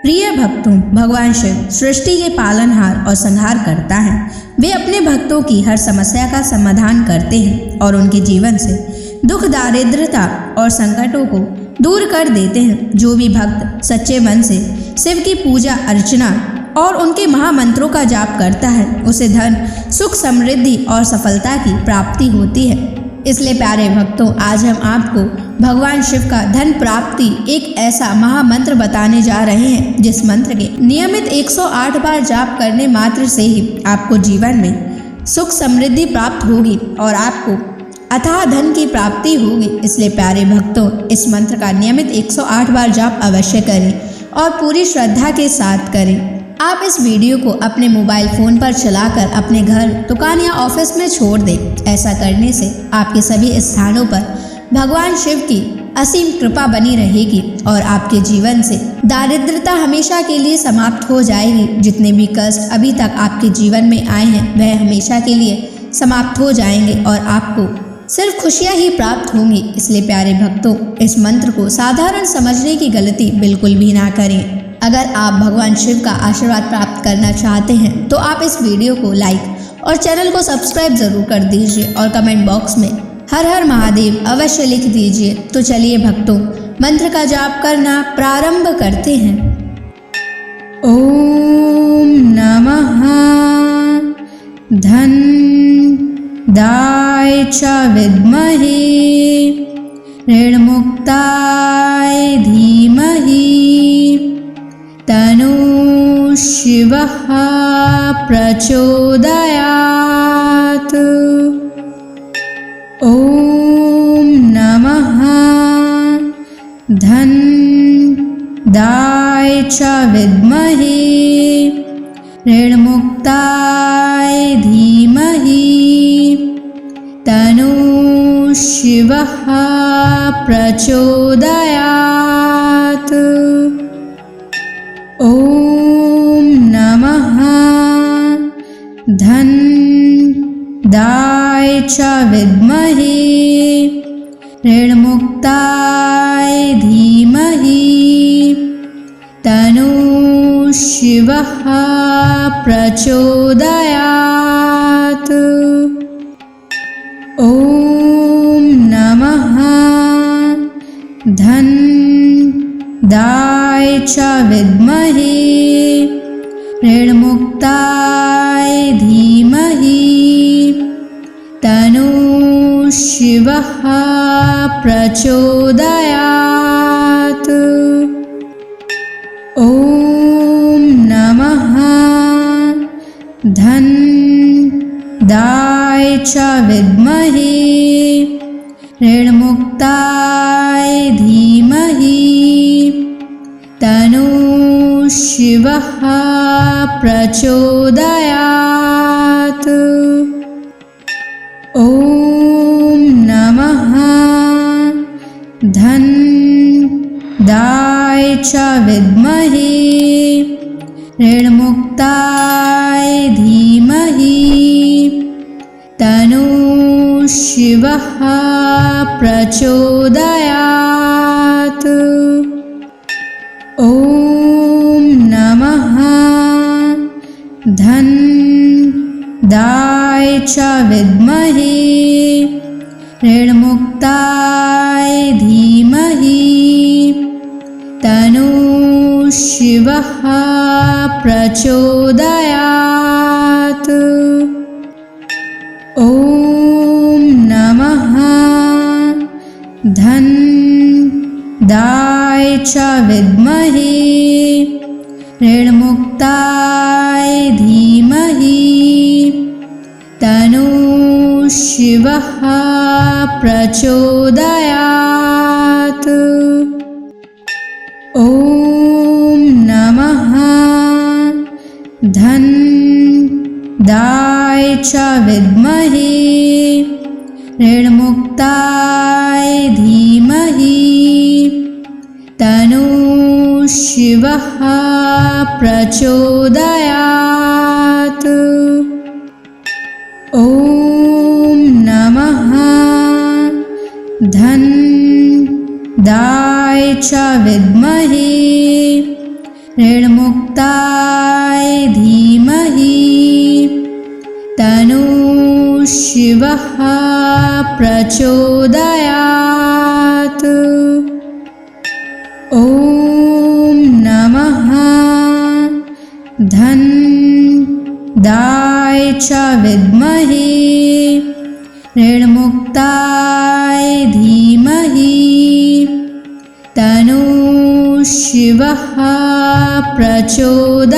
प्रिय भक्तों, भगवान शिव सृष्टि के पालनहार और संहार करता है। वे अपने भक्तों की हर समस्या का समाधान करते हैं और उनके जीवन से दुख, दारिद्रता और संकटों को दूर कर देते हैं। जो भी भक्त सच्चे मन से शिव की पूजा अर्चना और उनके महामंत्रों का जाप करता है, उसे धन, सुख, समृद्धि और सफलता की प्राप्ति होती है। इसलिए प्यारे भक्तों, आज हम आपको भगवान शिव का धन प्राप्ति एक ऐसा महामंत्र बताने जा रहे हैं, जिस मंत्र के नियमित 108 बार जाप करने मात्र से ही आपको जीवन में सुख समृद्धि प्राप्त होगी और आपको अथाह धन की प्राप्ति होगी। इसलिए प्यारे भक्तों, इस मंत्र का नियमित 108 बार जाप अवश्य करें और पूरी श्रद्धा के साथ करें। आप इस वीडियो को अपने मोबाइल फ़ोन पर चलाकर अपने घर, दुकान या ऑफिस में छोड़ दें। ऐसा करने से आपके सभी स्थानों पर भगवान शिव की असीम कृपा बनी रहेगी और आपके जीवन से दारिद्रता हमेशा के लिए समाप्त हो जाएगी। जितने भी कष्ट अभी तक आपके जीवन में आए हैं, वह हमेशा के लिए समाप्त हो जाएंगे और आपको सिर्फ खुशियाँ ही प्राप्त होंगी। इसलिए प्यारे भक्तों, इस मंत्र को साधारण समझने की गलती बिल्कुल भी ना करें। अगर आप भगवान शिव का आशीर्वाद प्राप्त करना चाहते हैं तो आप इस वीडियो को लाइक और चैनल को सब्सक्राइब जरूर कर दीजिए और कमेंट बॉक्स में हर हर महादेव अवश्य लिख दीजिए। तो चलिए भक्तों, मंत्र का जाप करना प्रारंभ करते हैं। ओम नमः धन दाय च विद्महे ऋणमुक्ताय धीमहि तनु शिवः प्रचोदयात्। ओम नमः धन दाय च विद्महे ऋणमुक्ताय धीमहि तनु शिवः प्रचोदयात्। ओम नमः धन दाय च विद्महे ऋणमुक्ताय धीमहि तनु शिवः प्रचोदयात्। ओम नमः धन दाय च विद्महे ऋणमुक्ताय धीमहि तनु शिवः प्रचोदयात्। ओम नमः धन दाय च विद्महे ऋणमुक्ताय धीमहि तनु शिवः प्रचोदयात्। ओम नमः धन दाय च विद्महे ऋणमुक्ताय धीमहि तनु शिवः प्रचोदयात्। ओम नमः धन दाय च विद्महे ऋणमुक्ताय धीमहि तनु शिवः प्रचोदयात्। ओम नमः धन दाय च विद्महे ऋणमुक्ताय धीमहि तनु शिवः प्रचोदयात्। ओम नमः धन दाय च विद्महे ऋणमुक्ताय धीमहि तनु शिवः प्रचोदयात्। ओम नमः धन दाय च विद्महे ऋणमुक्ताय धीमहि तन्नः शिवः प्रचोदयात्। ॐ नमः धन्दाय च विद्महे ऋणमुक्ताय धीमहि तन्नः शिवः प्रचोदयात्।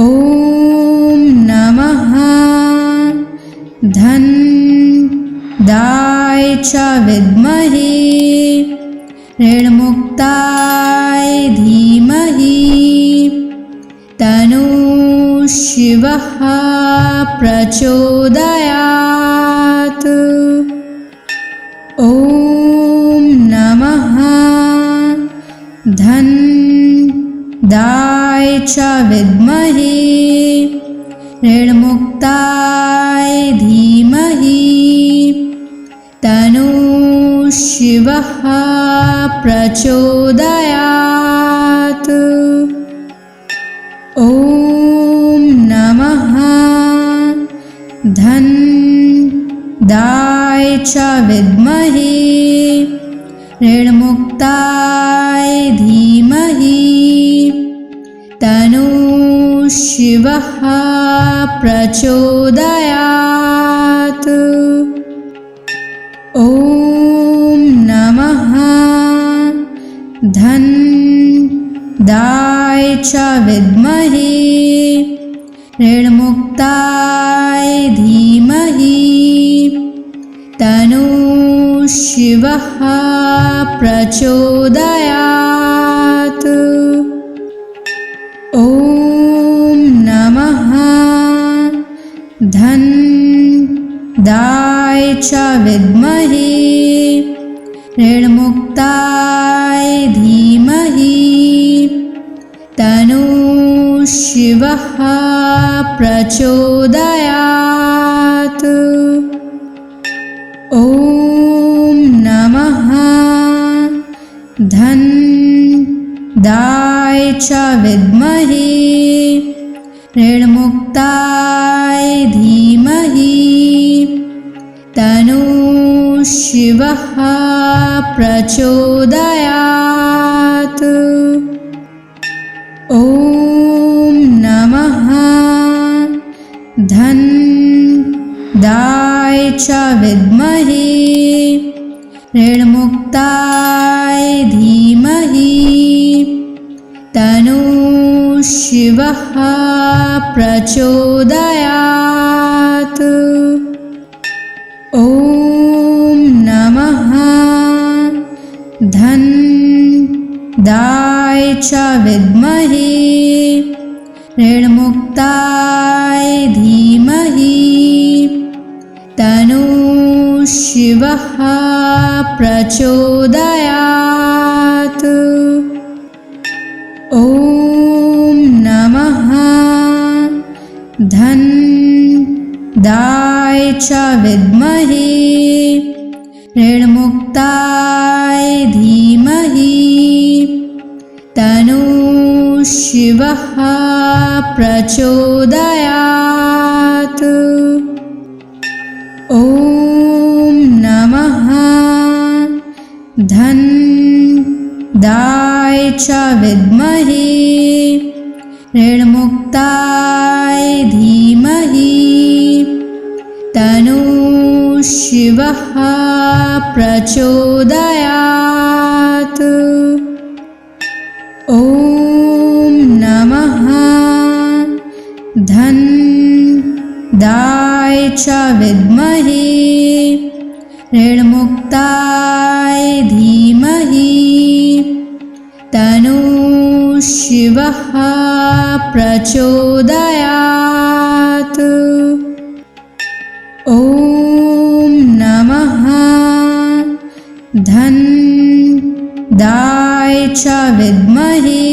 ॐ नमः धन्दाय च विद्महे ऋणमुक्ताय धीमहि तन्नः शिवः प्रचोदयात्। ॐ नमः धन्दाय च विद्महे ऋणमुक्ताय धीमहि तन्नः शिवः प्रचोदयात्। ॐ नमः धन्दाय च विद्महे ऋणमुक्ताय धीमहि तन्नः शिवः प्रचोदयात्। ॐ नमः धन्दाय च विद्महे ऋणमुक्ताय धीमहि तन्नः शिवः प्रचोदयात्। ॐ नमः धन्दाय च विद्महे ऋणमुक्ताय धीमहि तन्नः शिवः प्रचोदयात्। ॐ नमः धन्दाय च विद्महे ऋणमुक्ताय धीमहि तन्नः शिवः प्रचोदयात्। ॐ नमः धन्दाय च विद्महे ऋणमुक्ताय धीमहि तन्नः शिवः प्रचोदयात्। ॐ नमः धन्दाय च विद्महे ऋणमुक्ताय धीमहि तन्नः शिवः प्रचोदयात्। ॐ नमः धन्दाय च विद्महे ऋणमुक्ताय धीमहि तन्नः शिवः प्रचोदयात्। ॐ नमः धन्दाय च विद्महे ऋणमुक्ताय धीमहि तन्नः शिवः प्रचोदयात्। ॐ नमः धन्दाय च विद्महे ऋणमुक्ताय धीमहि तन्नः शिवः प्रचोदयात्। ॐ नमः धन्दाय च विद्महे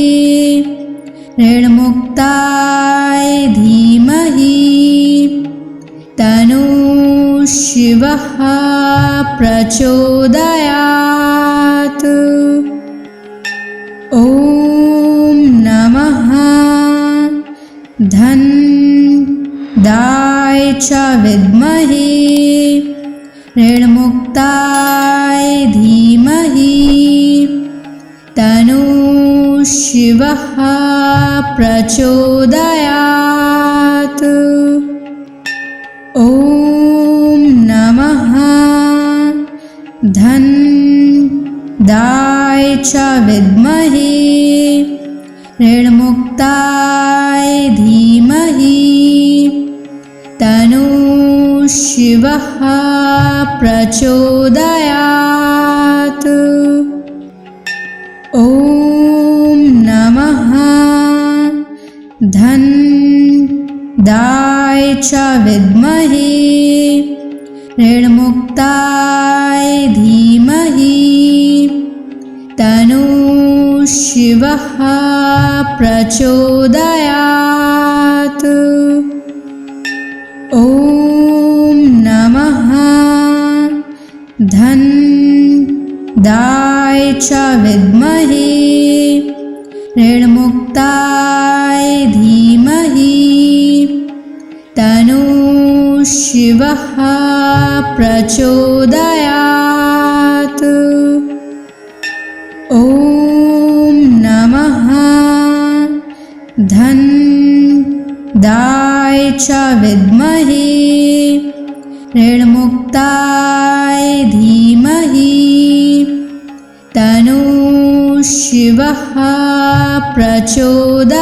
ऋणमुक्ताय धीमहि तन्नः शिवः प्रचोदयात्। च विद्महे ऋणमुक्ताय धीमहि तन्नः शिवः प्रचोदयात्। ॐ नमः धनदाय च विद्महे ऋणमुक्ताय धीमहि तन्नः शिवः प्रचोदयात्। ॐ नमः धनदाय च विद्महे ऋणमुक्ताय धीमहि तन्नः शिवः प्रचोदयात्। ॐ नमः धनदाय च विद्महे ऋणमुक्ताय धीमहि तन्नः शिवः प्रचोदयात्। ॐ नमः धनदाय च विद्महे ऋणमुक्ताय धीमहि तन्नः शिवः प्रचोदयात्।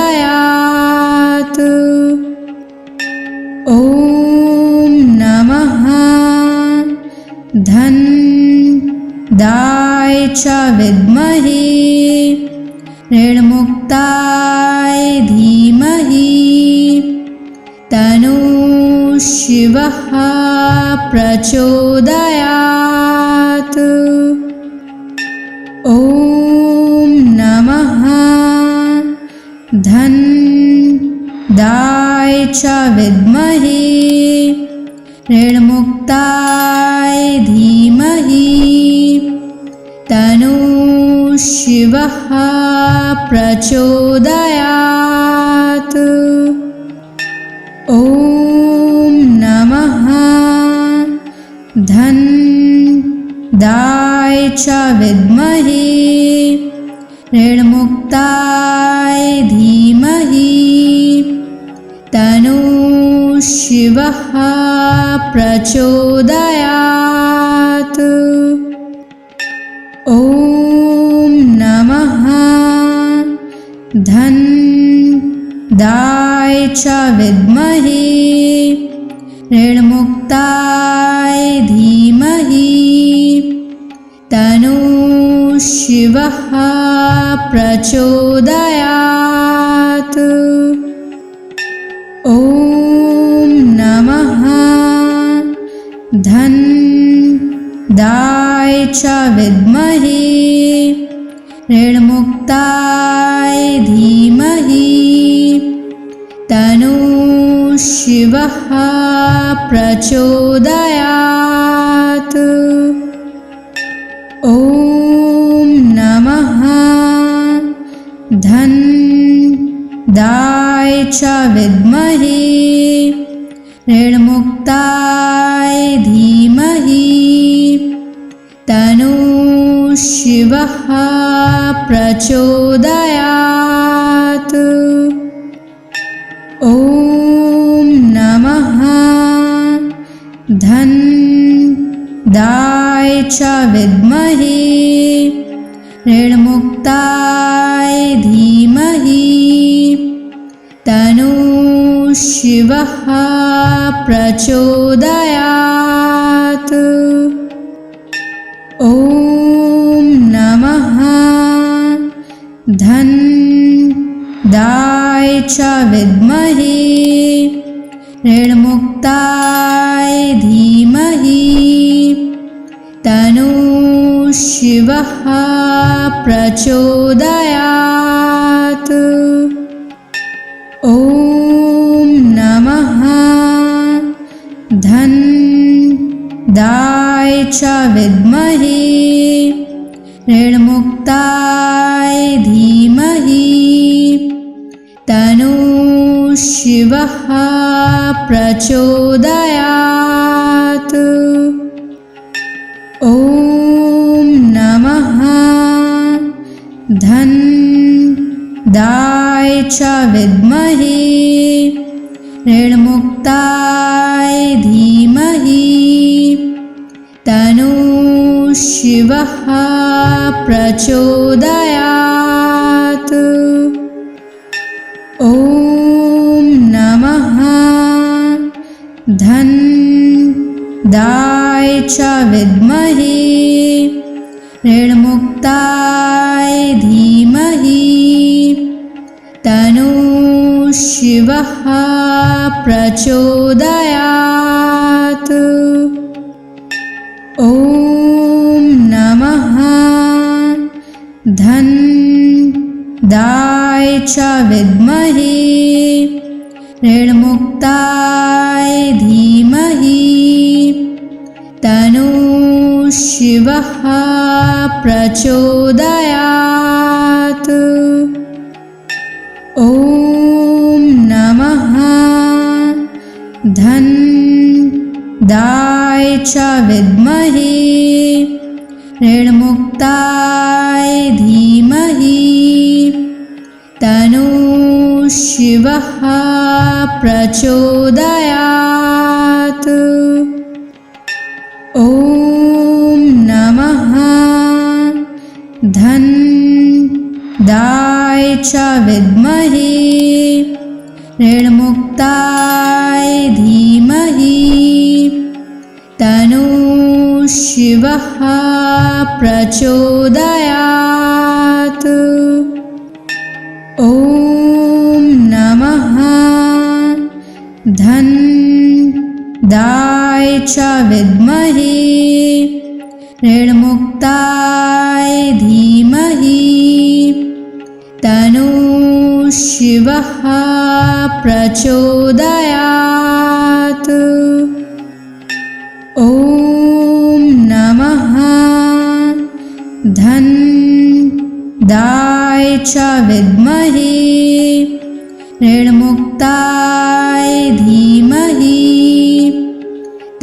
ॐ नमः धनदाय च विद्महे ऋणमुक्ताय धीमहि तन्नः शिवः प्रचोदयात्। ॐ नमः धनदाय च विद्महे ऋणमुक्ताय धीमहि तन्नः शिवः प्रचोदयात्। ॐ नमः धनदाय च विद्महे ऋणमुक्ताय धीमहि तन्नः शिवः प्रचोदयात्। ॐ नमः धनदाय च विद्महे ऋणमुक्ताय धीमहि तन्नः शिवः प्रचोदयात्। ॐ नमः धनदाय च विद्महे ऋणमुक्ताय धीमहि तन्नः शिवः प्रचोदयात्। ॐ नमः धनदाय च विद्महे ऋणमुक्ताय धीमहि तन्नः शिवः प्रचोदयात्। ॐ नमः धनदाय च विद्महे ऋणमुक्ताय धीमहि तन्नः शिवः प्रचोदयात्। ॐ नमः धनदाय च विद्महे ऋणमुक्ताय धीमहि तन्नः शिवः प्रचोदयात्। ॐ नमः धनदाय च विद्महे ऋणमुक्ताय धीमहि तन्नः शिवः प्रचोदयात्। ॐ नमः धन्दाय च विद्महे ऋणमुक्ताय धीमहि तन्नो शिवः प्रचोदयात्। ॐ नमः धन्दाय च विद्महे ऋणमुक्ताय धीमहि तन्नो शिवः प्रचोदयात्। ॐ नमः धन्दाय च विद्महे ऋणमुक्ताय धीमहि तन्नो शिवः प्रचोदयात्। ॐ नमः धन्दाय च विद्महे ऋणमुक्ताय धीमहि तन्नो शिवः प्रचोदयात्। ॐ नमः धन्दाय च विद्महे ऋणमुक्ताय धीमहि तन्नो शिवः प्रचोदयात्। ॐ नमः धन्दाय च विद्महे ऋणमुक्ताय धीमहि तन्नो शिवः प्रचोदयात्। ॐ नमः धन्दाय च विद्महे ऋणमुक्ताय धीमहि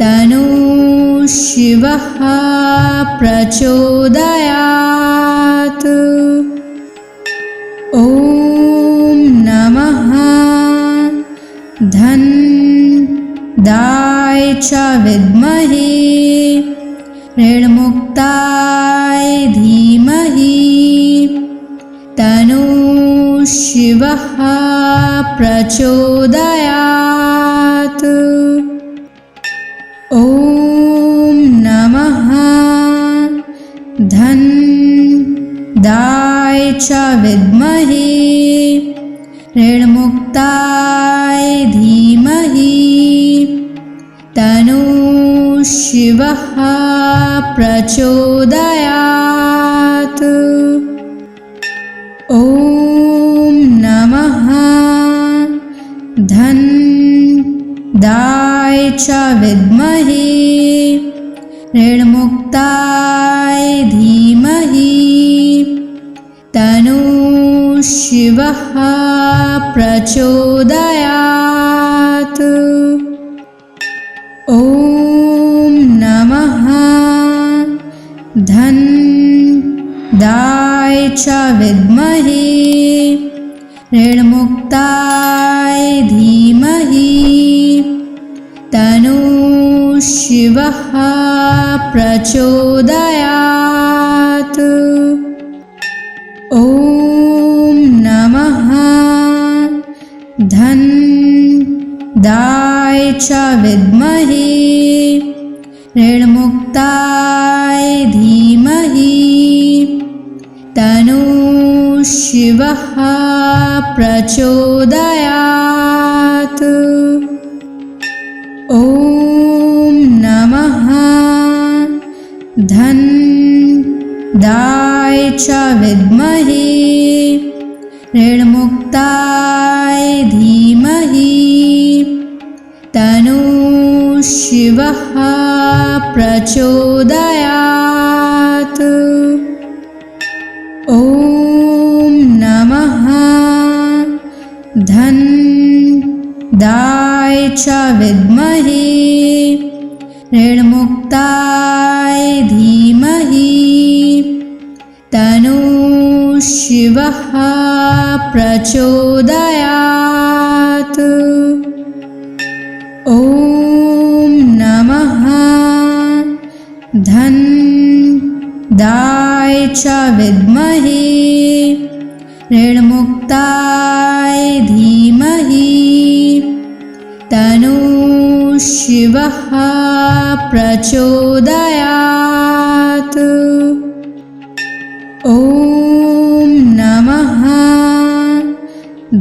तन्नो शिवः प्रचोदयात्। ॐ नमः धन्दाय च विद्महे ऋणमुक्ताय धीमहि तन्नो शिवः प्रचोदयात्। ॐ नमः धन्दाय च विद्महे ऋणमुक्ताय धीमहि तन्नो शिवः प्रचोदयात्। ॐ नमः धन्दाय च विद्महे ऋणमुक्ताय धीमहि तन्नो शिवः प्रचोदयात्। ॐ नमः धन्दाय च विद्महे ऋणमुक्ताय धीमहि तन्नो शिवः प्रचोदयात्। ॐ नमः धन्दाय च विद्महे ऋणमुक्ताय धीमहि तन्नो शिवः प्रचोदयात्। ॐ नमः धन्दाय च विद्महे ऋणमुक्ताय धीमहि तन्नो शिवः प्रचोदयात्। ॐ नमः च विद्महे ऋणमुक्ताय धीमहि तन्नः शिवः प्रचोदयात्। ॐ नमः धनदाय च विद्महे ऋणमुक्ताय धीमहि तन्नः शिवः प्रचोदयात्। ॐ नमः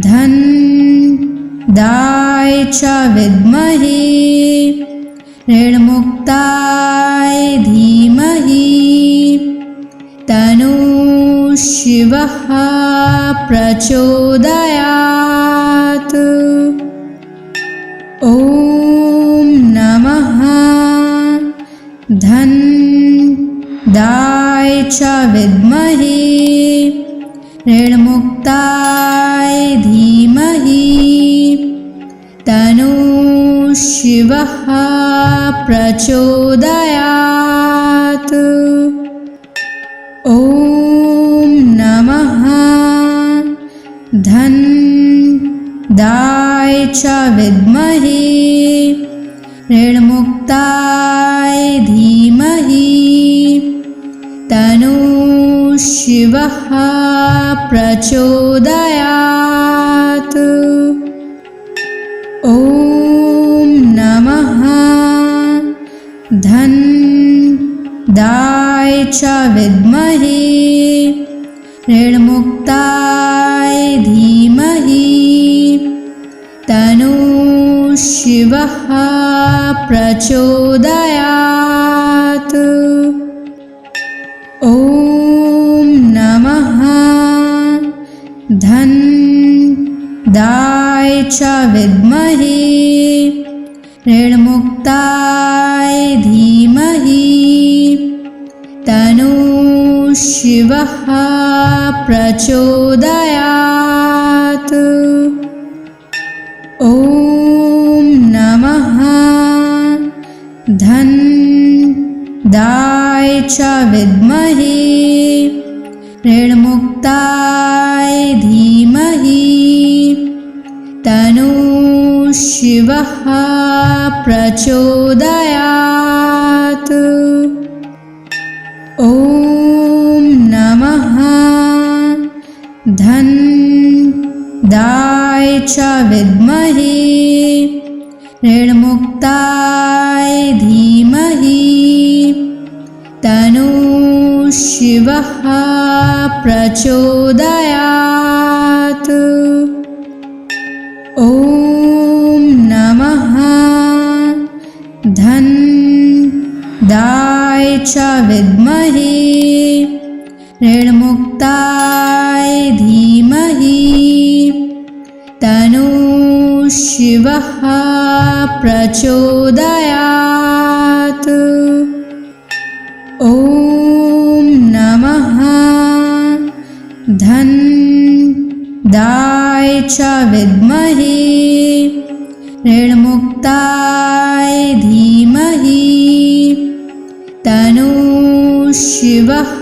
धनदाय च विद्महे ऋणमुक्ताय धीमहि तन्नः शिवः प्रचोदयात्। ॐ नमः धनदाय च विद्महे ऋणमुक्ताय धीमहि तन्नः शिवः प्रचोदयात्। ॐ नमः धनदाय च विद्महे ऋणमुक्ताय धीमहि तन्नः शिवः प्रचोदयात्। ॐ नमः धनदाय च विद्महे ऋणमुक्ताय धीमहि तन्नः शिवः प्रचोदयात्। ॐ नमः धनदाय च विद्महे ऋणमुक्ताय धीमहि तन्नः शिवः प्रचोदयात्। ॐ नमः धनदाय च विद्महे ऋणमुक्ताय धीमहि तन्नः शिवः प्रचोदयात्। ॐ नमः धनदाय च विद्महे ऋणमुक्ताय धीमहि तन्नः शिवः प्रचोदयात्। ॐ नमः धनदाय च विद्महे ऋणमुक्ताय धीमहि तन्नः शिवः प्रचोदयात्। ॐ नमः धनदाय च विद्महे ऋणमुक्ताय धीमहि तन्नः शिवः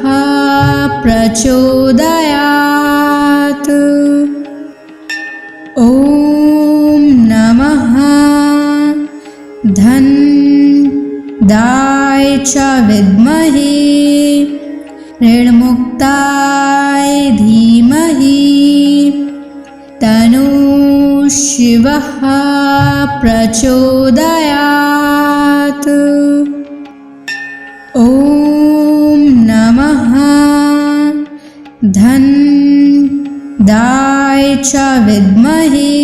प्रचोदयात्। ॐ नमः धनदाय च विद्महे ऋणमुक्ताय धीमहि तन्नः शिवः प्रचोदयात्। ॐ नमः धनदाय च विद्महे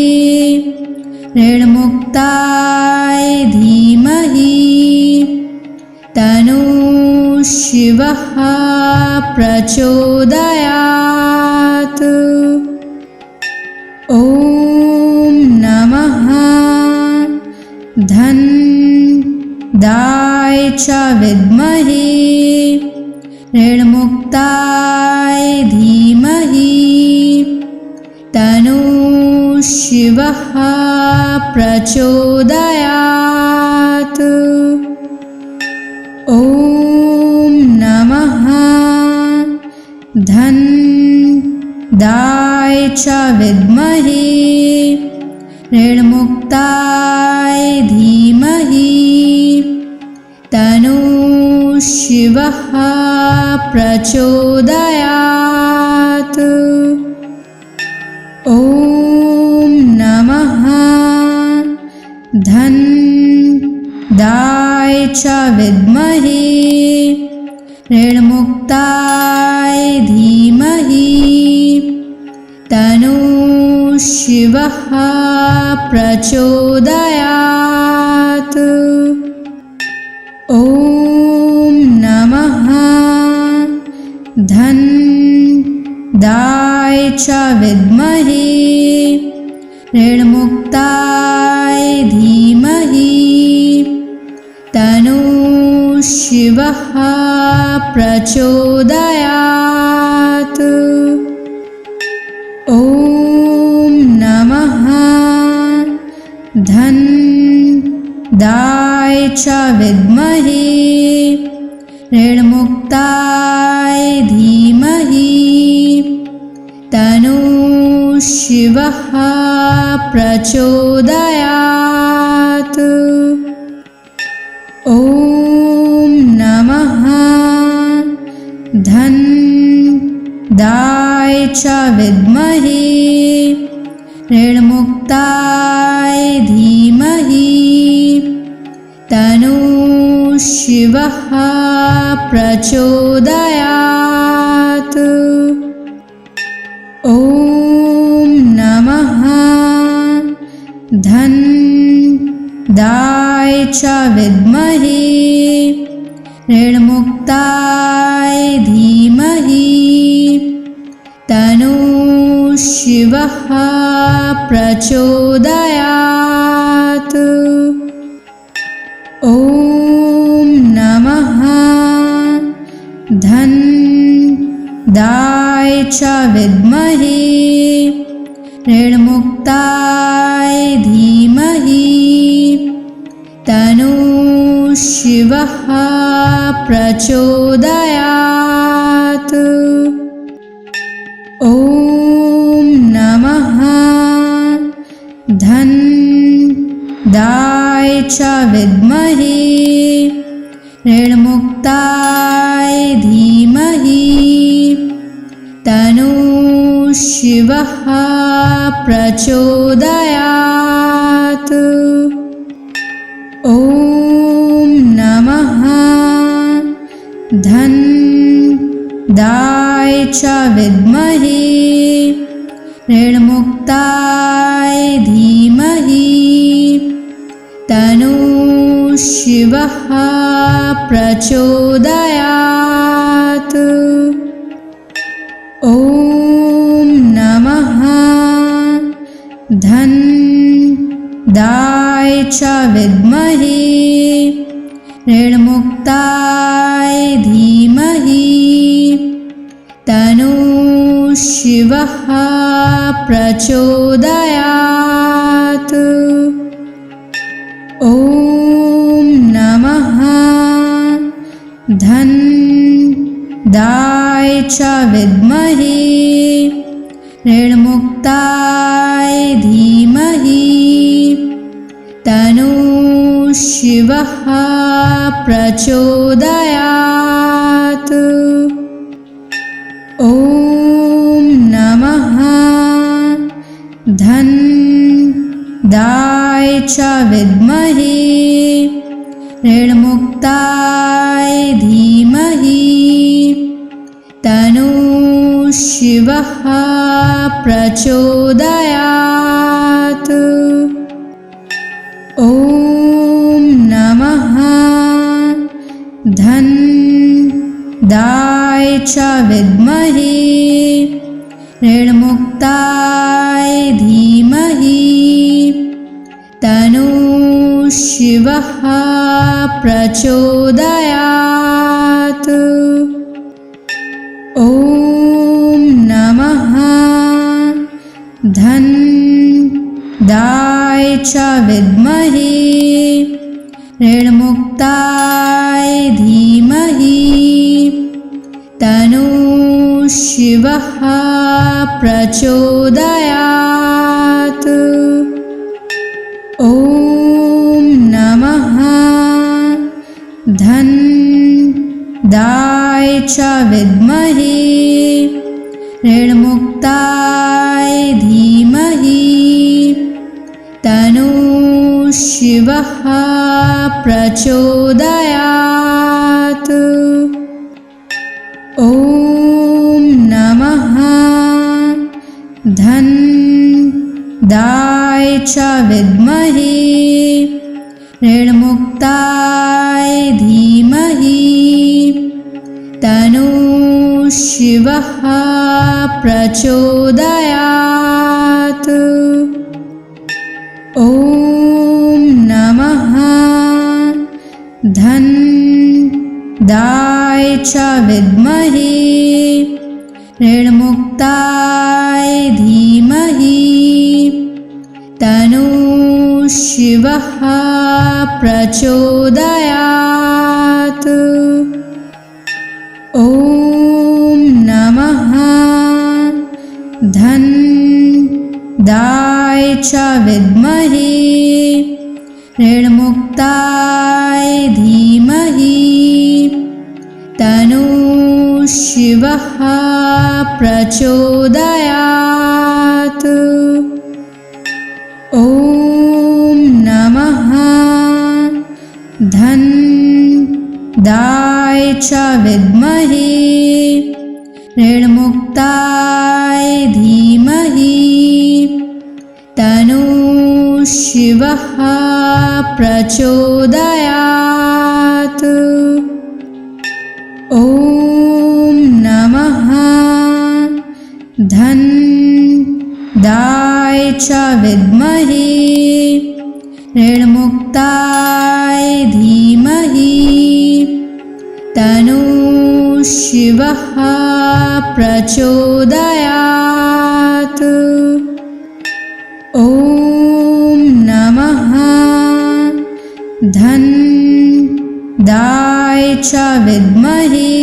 ऋणमुक्ताय धीमहि तन्नः शिवः प्रचोदयात्। ॐ नमः धनदाय च विद्महे ऋणमुक्ताय धीमहि तन्नः शिवः शिवः प्रचोदयात्। ॐ नमः धन्दाय च विद्महे ऋणमुक्ताय धीमहि तन्नो शिवः प्रचोदयात्। ॐ नमः धन्दाय च विद्महे ऋणमुक्ताय धीमहि तन्नो शिवः प्रचोदयात्। ॐ नमः धन्दाय च विद्महे ऋणमुक्ताय धीमहि तन्नो शिवः प्रचोदयात्। ॐ नमः धन्दाय च विद्महे ऋणमुक्ताय धीमहि तन्नो शिवः प्रचोदयात्। ॐ नमः धन्दाय च विद्महे ऋणमुक्ताय धीमहि तन्नो शिवः प्रचोदयात्। ॐ नमः धन्दाय च विद्महे ऋणमुक्ताय धीमहि तन्नो शिवः प्रचोदयात्। ॐ नमः धन्दाय च विद्महे ऋणमुक्ताय धीमहि तन्नो शिवः प्रचोदयात्। ॐ नमः धन्दाय च विद्महे ऋणमुक्ताय धीमहि तन्नो शिवः प्रचोदयात्। ॐ नमः धन्दाय च विद्महे ऋणमुक्ताय धीमहि तन्नो शिवः प्रचोदयात्। ॐ नमः धन्दाय च विद्महे ऋणमुक्ताय धीमहि तन्नो शिवः प्रचोदयात्। ॐ नमः धन्दाय च विद्महे ऋणमुक्ताय धीमहि तन्नो शिवः प्रचोदयात्। ॐ नमः धन्दाय च विद्महे ऋणमुक्ताय धीमहि तन्नो शिवः प्रचोदयात्। ॐ नमः धन्दाय च विद्महे ऋणमुक्ताय धीमहि तन्नो शिवः प्रचोदयात्। ॐ नमः धन्दाय च विद्महे ऋणमुक्ताय धीमहि तन्नो शिवः प्रचोदयात्। ॐ नमः धनदाय च विद्महे ऋणमुक्ताय धीमहि तन्नो शिवः प्रचोदयात्। ॐ नमः धनदाय च विद्महे ऋणमुक्ताय धीमहि तन्नो शिवः प्रचोदयात्। ॐ नमः धनदाय च विद्महे ऋणमुक्ताय धीमहि तन्नो शिवः प्रचोदयात्। ॐ नमः धनदाय च विद्महे ऋणमुक्ताय धीमहि तन्नो शिवः प्रचोदयात्। ॐ नमः धनदाय च विद्महे ऋणमुक्ताय धीमहि तन्नो शिवः प्रचोदयात्। ॐ नमः धनदाय च विद्महे ऋणमुक्ताय धीमहि तन्नो शिवः प्रचोदयात्। ॐ नमः धनदाय च विद्महे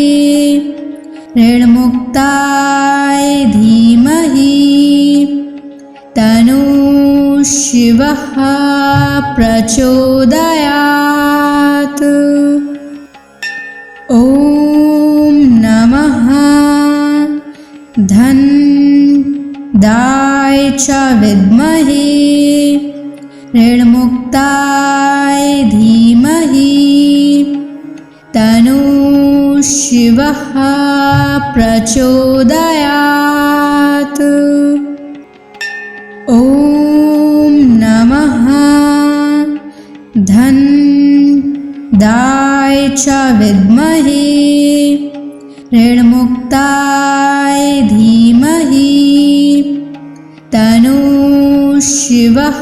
ऋणमुक्ताय धीमहि तन्नो शिवः प्रचोदयात्। ॐ नमः धनदाय च विद्महे ऋणमुक्ताय धीमहि तन्नो शिवः प्रचोदयात्। ॐ नमः धनदाय च विद्महे ऋणमुक्ताय धीमहि तन्नो शिवः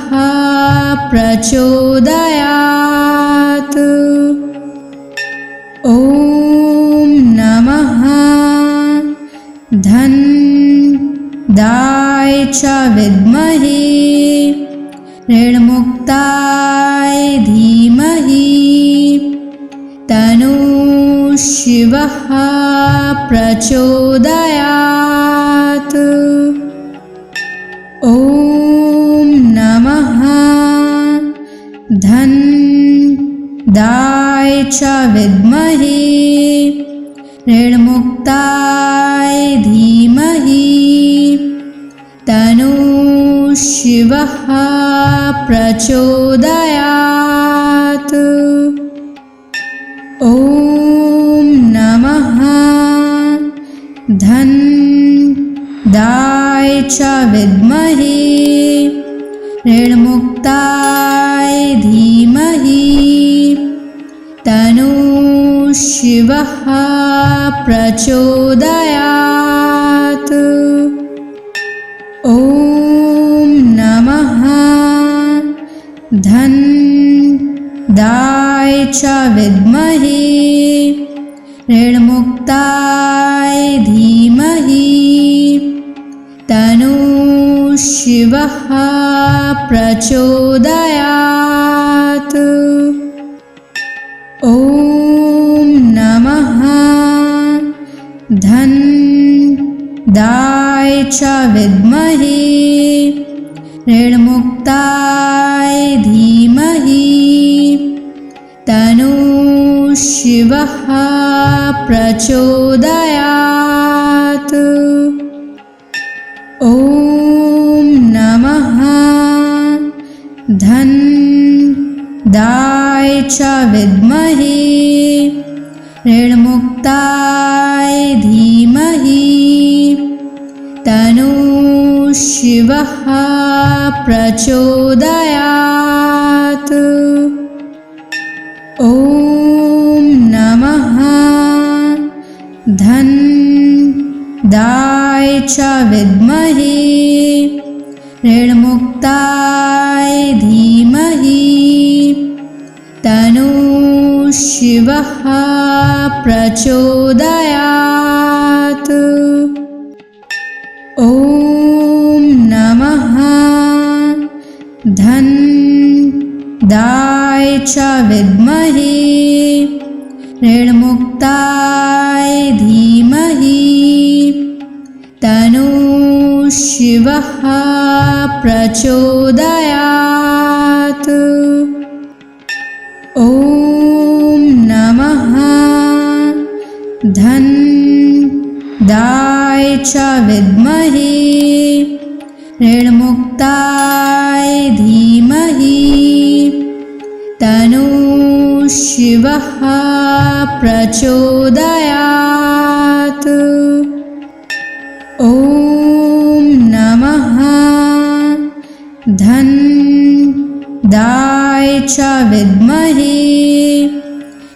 प्रचोदयात्। ॐ नमः धनदाय च विद्महे ऋणमुक्ताय धीमहि तन्नो शिवः प्रचोदयात्। ॐ नमः धनदाय च विद्महे ऋणमुक्ताय धीमहि तन्नो शिवः प्रचोदयात्। ॐ नमः धनदाय च विद्महे ऋणमुक्ताय धीमहि तन्नो शिवः प्रचोदयात्। ॐ नमः धनदाय च विद्महे ऋणमुक्ताय धीमहि तन्नो शिवः प्रचोदयात्। ॐ नमः धन्दाय च विद्महे ऋणमुक्ताय धीमहि तन्नो शिवः प्रचोदयात्। ॐ नमः धन्दाय च विद्महे ऋणमुक्ताय धीमहि तन्नो शिवः प्रचोदयात्। ॐ नमः धन्दाय च विद्महे ऋणमुक्ताय धीमहि तन्नो शिवः प्रचोदयात्। ॐ नमः धन्दाय च विद्महे ऋणमुक्ताय धीमहि तन्नो शिवः प्रचोदयात्। ॐ नमः धन्दाय च विद्महे ऋणमुक्ताय धीमहि तन्नो शिवः प्रचोदयात्। ॐ नमः धन्दाय च विद्महे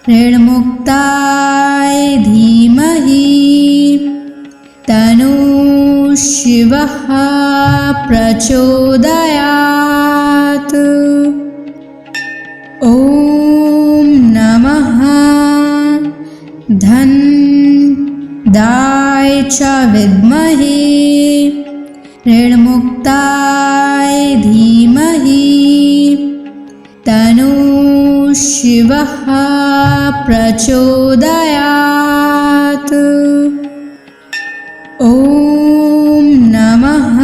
ऋणमुक्ताय धीमहि तन्नो शिवः प्रचोदयात्। ॐ नमः धन्दाय च विद्महे ऋणमुक्ताय धीमहि तन्नो शिवः प्रचोदयात्। ॐ नमः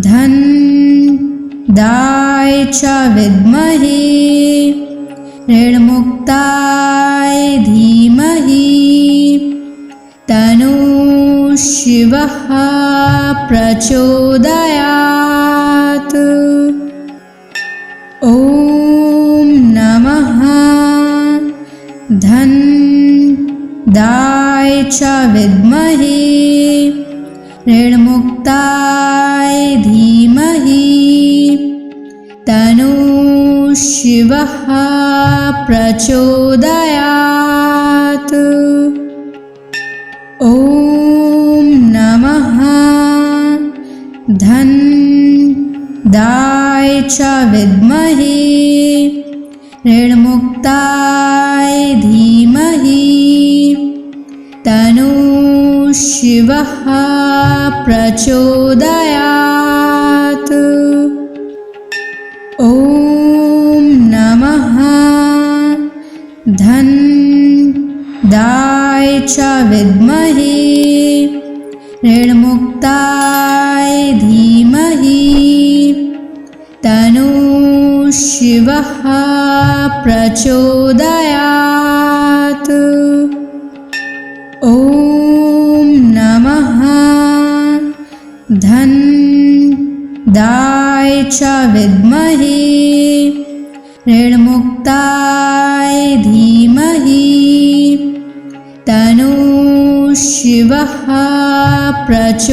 धन्दाय च विद्महे ऋणमुक्ताय धीमहि तन्नो शिवः प्रचोदयात्। ॐ नमः धन्दाय च विद्महे ऋणमुक्ताय धीमहि तन्नो शिवः प्रचोदयात्। ॐ नमः धन्दाय च विद्महे ऋणमुक्ताय धीमहि तन्नो शिवः प्रचोदयात्। ॐ नमः धन्दाय च विद्महे ऋणमुक्ताय धीमहि तन्नो शिवः प्रचोदयात्। ॐ नमः धन्दाय च विद्महे ऋणमुक्ताय धीमहि तन्नो शिवः प्रचोदयात्।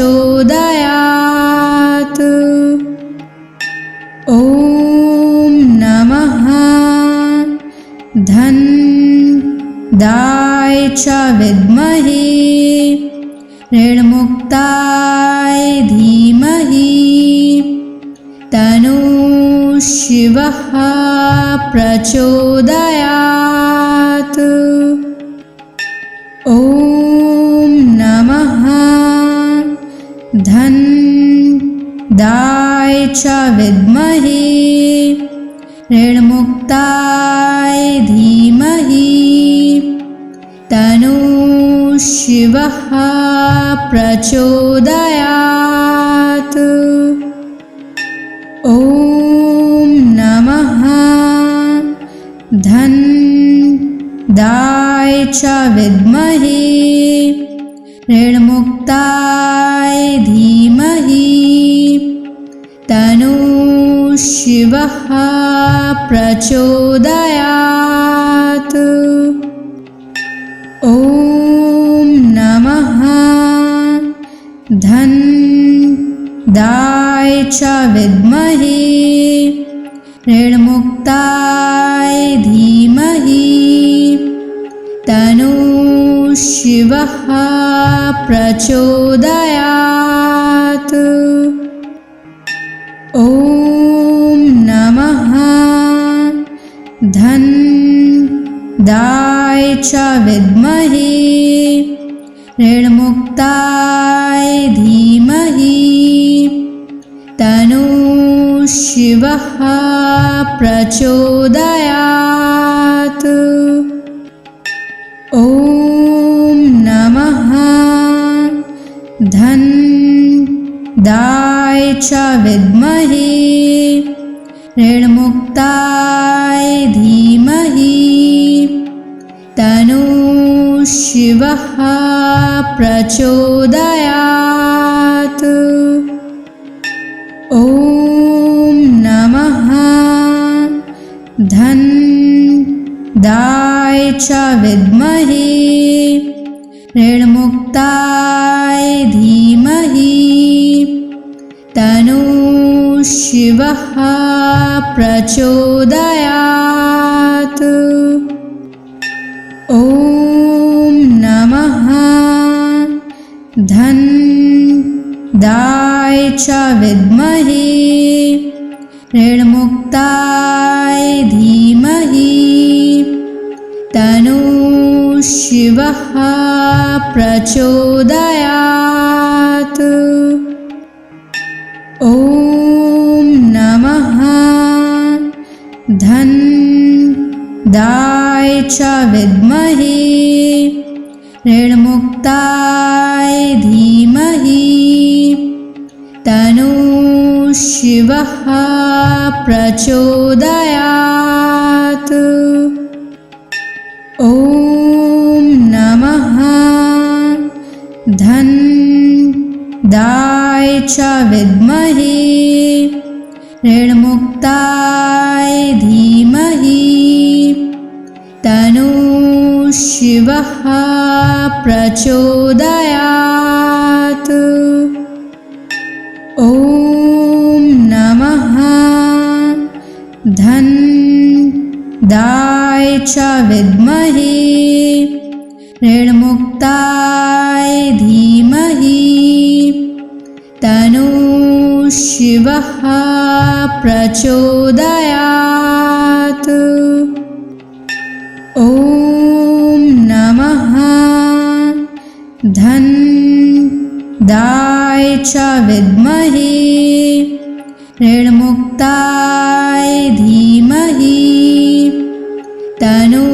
ॐ नमः धन्दाय च विद्महे ऋणमुक्ताय धीमहि तन्नो शिवः प्रचोदयात्। ॐ नमः च विद्महे ऋणमुक्ताय धीमहि तन्नो शिवः प्रचोदयात्। ॐ नमः धन्दाय च विद्महे ऋणमुक्ताय धीमहि तन्नो शिवः प्रचोदयात्। ॐ नमः धन्दाय च विद्महे ऋणमुक्ताय धीमहि तन्नो शिवः प्रचोदयात्। ॐ नमः धन्दाय च विद्महे ऋणमुक्ताय धीमहि तन्नो शिवः प्रचोदयात्। ॐ नमः धन्दाय च विद्महे ऋणमुक्ताय धीमहि तन्नो शिवः प्रचोदयात्। ॐ नमः धन्दाय च विद्महे ऋणमुक्ताय धीमहि तन्नो शिवः प्रचोदयात्। ॐ नमः धन्दाय च विद्महे ऋणमुक्ताय धीमहि तन्नो शिवः प्रचोदयात्। ॐ नमः धन्दाय च विद्महे ऋणमुक्ताय धीमहि तन्नो शिवः प्रचोदयात्। ॐ नमः धन्दाय च विद्महे ऋणमुक्ताय धीमहि तन्नो शिवः प्रचोदयात्। ॐ नमः धन्दाय च विद्महे ऋणमुक्ताय धीमहि तन्नो शिवः प्रचोदयात्। ॐ नमः धन्दाय च विद्महे ऋणमुक्ताय धीमहि तन्नो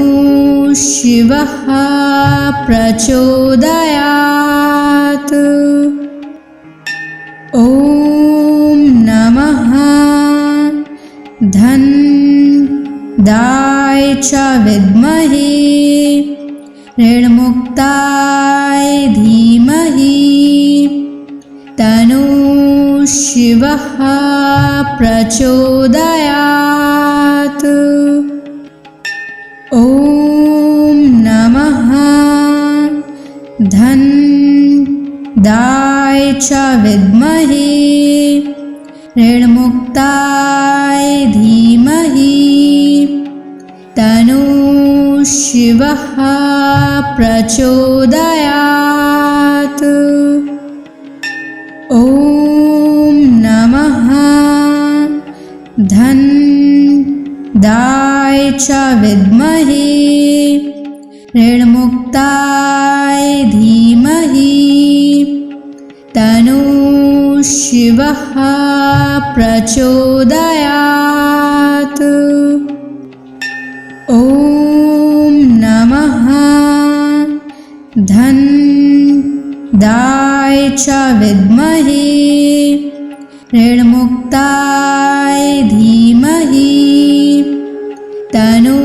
शिवः प्रचोदयात्। ॐ नमः धन्दाय च विद्महे ऋणमुक्ताय धीमहि तन्नो शिवः प्रचोदयात्। ॐ नमः धन्दाय च विद्महे ऋणमुक्ताय धीमहि तन्नो शिवः प्रचोदयात्। ॐ नमः धन्दाय च विद्महे ऋणमुक्ताय धीमहि तन्नो शिवः प्रचोदयात्। ॐ नमः धन्दाय च विद्महे ऋणमुक्ताय धीमहि तन्नो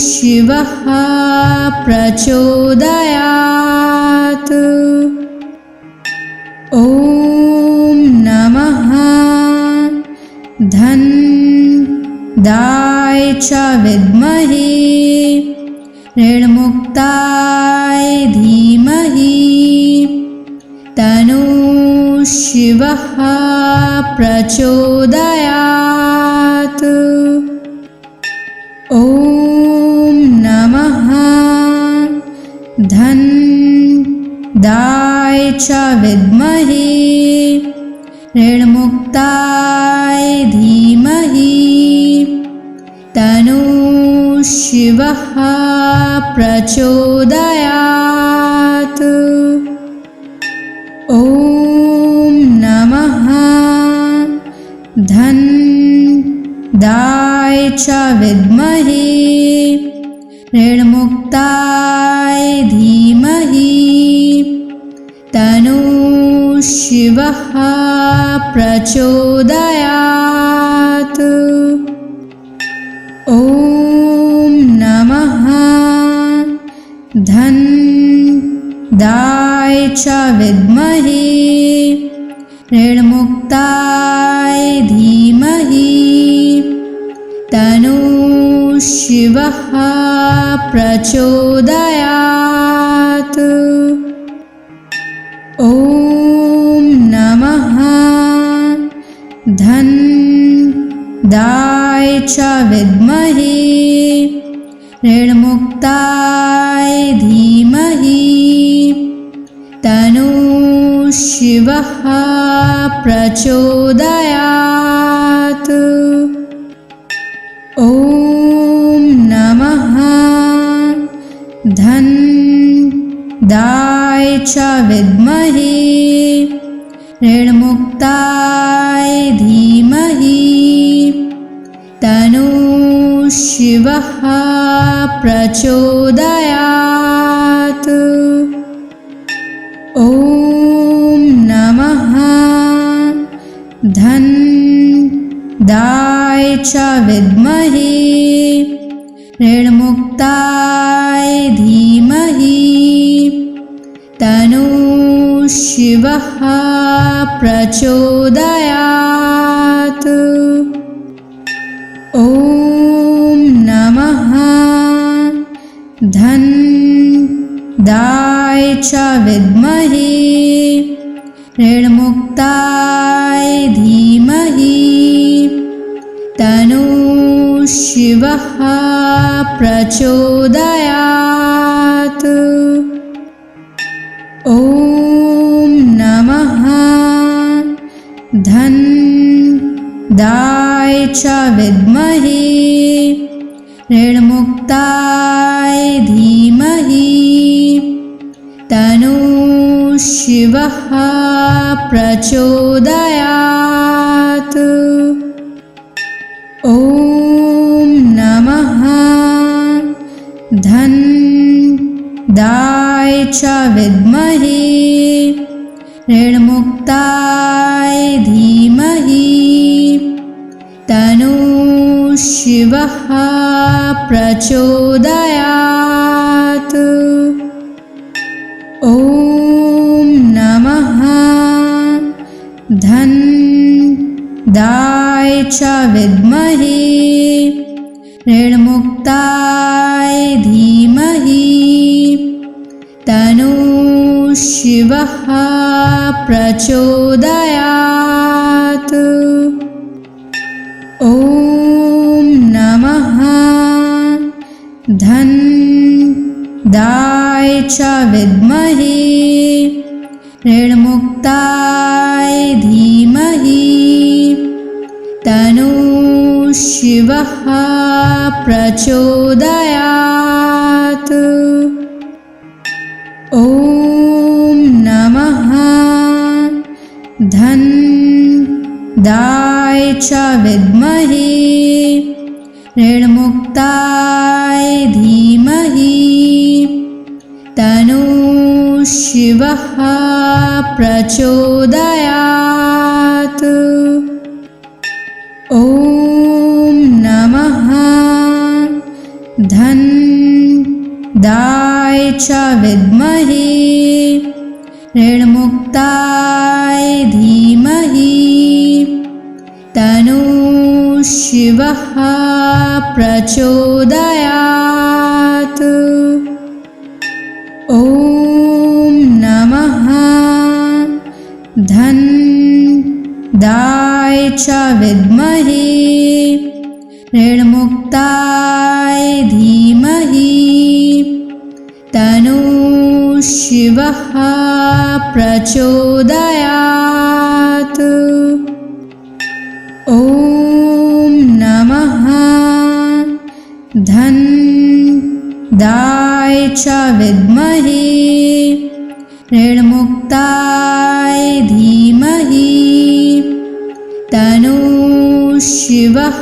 शिवः प्रचोदयात्। ॐ नमः धन्दाय च विद्महे ऋणमुक्ताय धीमहि तन्नो शिवः प्रचोदयात्। ॐ नमः धन्दाय च विद्महे ऋणमुक्ताय धीमहि तन्नो शिवः प्रचोदयात्। ॐ नमः धन्दाय च विद्महे ऋणमुक्ताय धीमहि तन्नो शिवः प्रचोदयात्। ॐ नमः धन्दाय च विद्महे ऋणमुक्ताय धीमहि तन्नो शिवः प्रचोदयात्। ॐ नमः धन्दाय च विद्महे ऋणमुक्ताय धीमहि तन्नो शिवः प्रचोदयात्। ॐ नमः धन्दाय च विद्महे ऋणमुक्ताय धीमहि तन्नो शिवः प्रचोदयात्। ॐ नमः धन्दाय च विद्महे ऋणमुक्ताय धीमहि तन्नो शिवः प्रचोदयात्। ॐ नमः धन्दाय च विद्महे ऋणमुक्ताय धीमहि तन्नो शिवः प्रचोदयात्। ॐ नमः धन्दाय च विद्महे ऋणमुक्ताय धीमहि तन्नो शिवः प्रचोदयात्। ॐ नमः धन्दाय च विद्महे ऋणमुक्ताय धीमहि तन्नो शिवः प्रचोदयात्। ॐ नमः धन्दाय च विद्महे ऋणमुक्ताय धीमहि तन्नो शिवः प्रचोदयात्। ॐ नमः धन्दाय च विद्महे ऋणमुक्ताय धीमहि तन्नो शिवः प्रचोदयात्। ॐ नमः धन्दाय दाय च विद्महे ऋणमुक्ताय धीमहि तन्नो शिवः प्रचोदयात्। ॐ नमः धन दाय च विद्महे ऋणमुक्ताय धीमहि तन्नो शिवः प्रचोदयात्। ॐ नमः धन दाय च विद्महे ऋणमुक्ताय धीमहि तन्नो शिवः प्रचोदयात्। ॐ नमः धन दाय च विद्महे ऋणमुक्ताय धीमहि तन्नो शिवः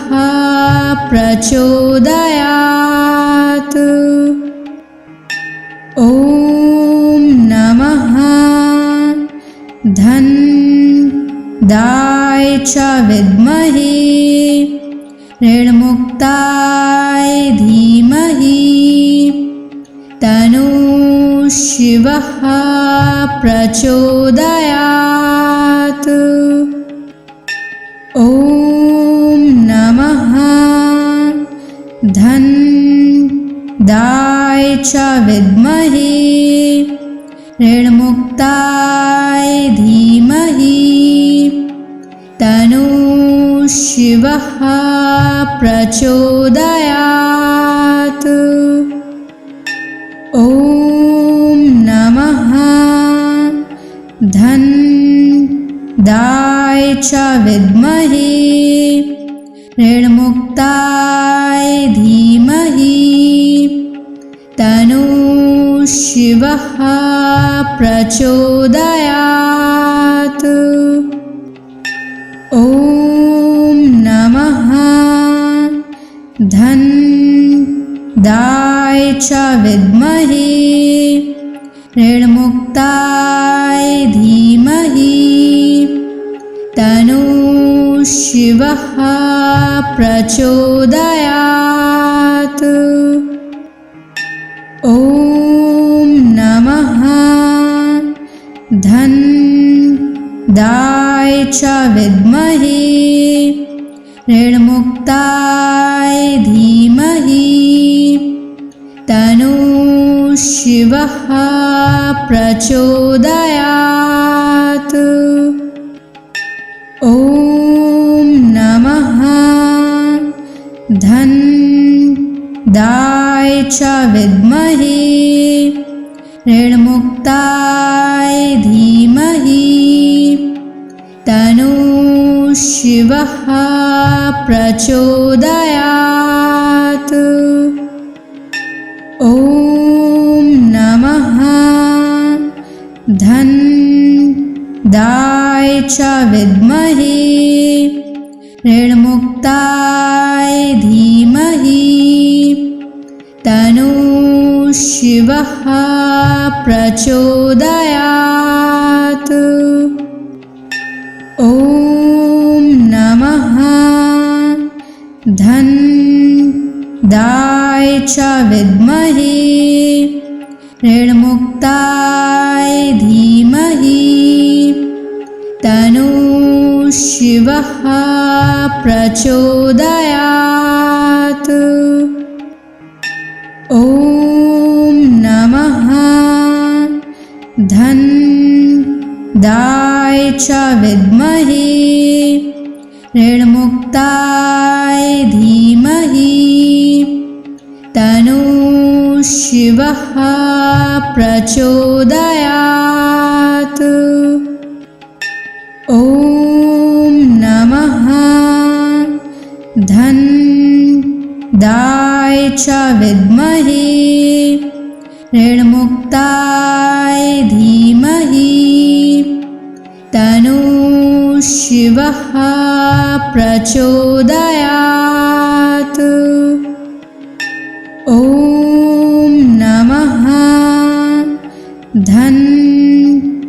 प्रचोदयात्। ॐ नमः धन दाय च विद्महे ऋणमुक्ताय धीमहि तन्नो शिवः प्रचोदयात्। ॐ नमः धन दाय च विद्महे ऋणमुक्ताय धीमहि तन्नो शिवः प्रचोदयात्। ॐ नमः धन दाय च विद्महे ऋणमुक्ताय धीमहि तन्नो शिवः प्रचोदयात्। ॐ नमः धन दाय च विद्महे ऋणमुक्ताय धीमहि तन्नो शिवः प्रचोदयात्। ॐ नमः धन दाय च विद्महे ऋणमुक्ताय धीमहि तन्नो शिवः प्रचोदयात्। ॐ नमः धन दाय च विद्महे ऋणमुक्ताय धीमहि तन्नो शिवः प्रचोदयात्। ॐ नमः धन दाय च विद्महे ऋणमुक्ताय धीमहि तन्नो शिवः प्रचोदयात्। ॐ नमः धन दाय च विद्महे ऋणमुक्ताय धीमहि तन्नो शिवः प्रचोदयात्। ॐ नमः धन दाय च विद्महे ऋणमुक्ताय धीमहि तन्नो शिवः प्रचोदयात्। ॐ नमः धन दाय च विद्महे ऋणमुक्ताय धीमहि तन्नो शिवः प्रचोदयात्। ॐ नमः धन्दाय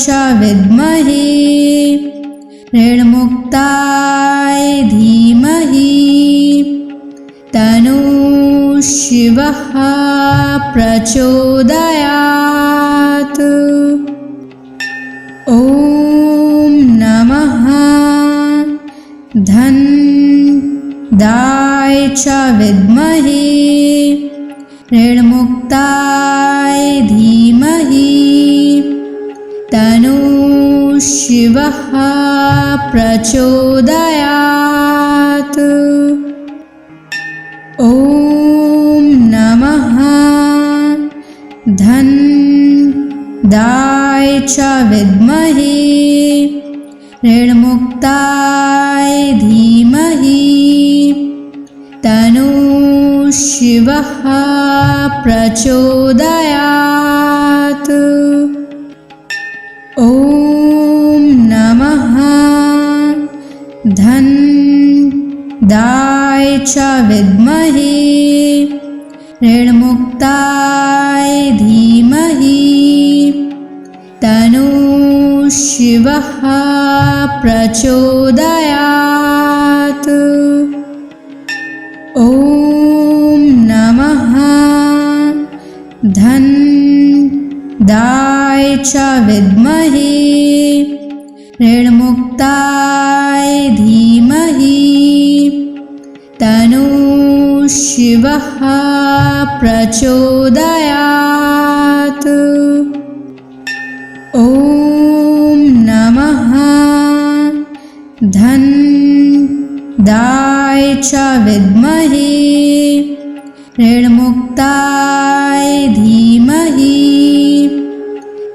च विद्महे ऋणमुक्ताय धीमहि तन्नो शिवः प्रचोदयात्। ॐ नमः धन्दाय च विद्महे ऋणमुक्ताय धीमहि तन्नो शिवः प्रचोदयात्। ॐ नमः धन्दाय च विद्महे ऋणमुक्ताय धीमहि तन्नो शिवः प्रचोदयात्। ॐ नमः धन्दाय च विद्महे ऋणमुक्ताय धीमहि तन्नो शिवः प्रचोदयात्। ॐ नमः धन्दाय च विद्महे ऋणमुक्ताय धीमहि तन्नो शिवः प्रचोदयात्। ॐ नमः धन्दाय च विद्महे ऋणमुक्ताय धीमहि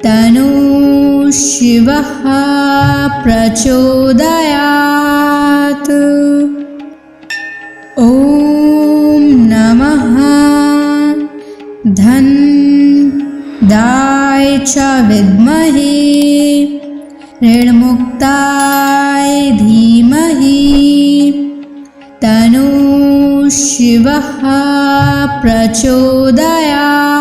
तन्नो शिवः प्रचोदयात्। ॐ नमः धन्दाय च विद्महे ऋणमुक्ताय धीमहि तन्नो शिवः प्रचोदयात्।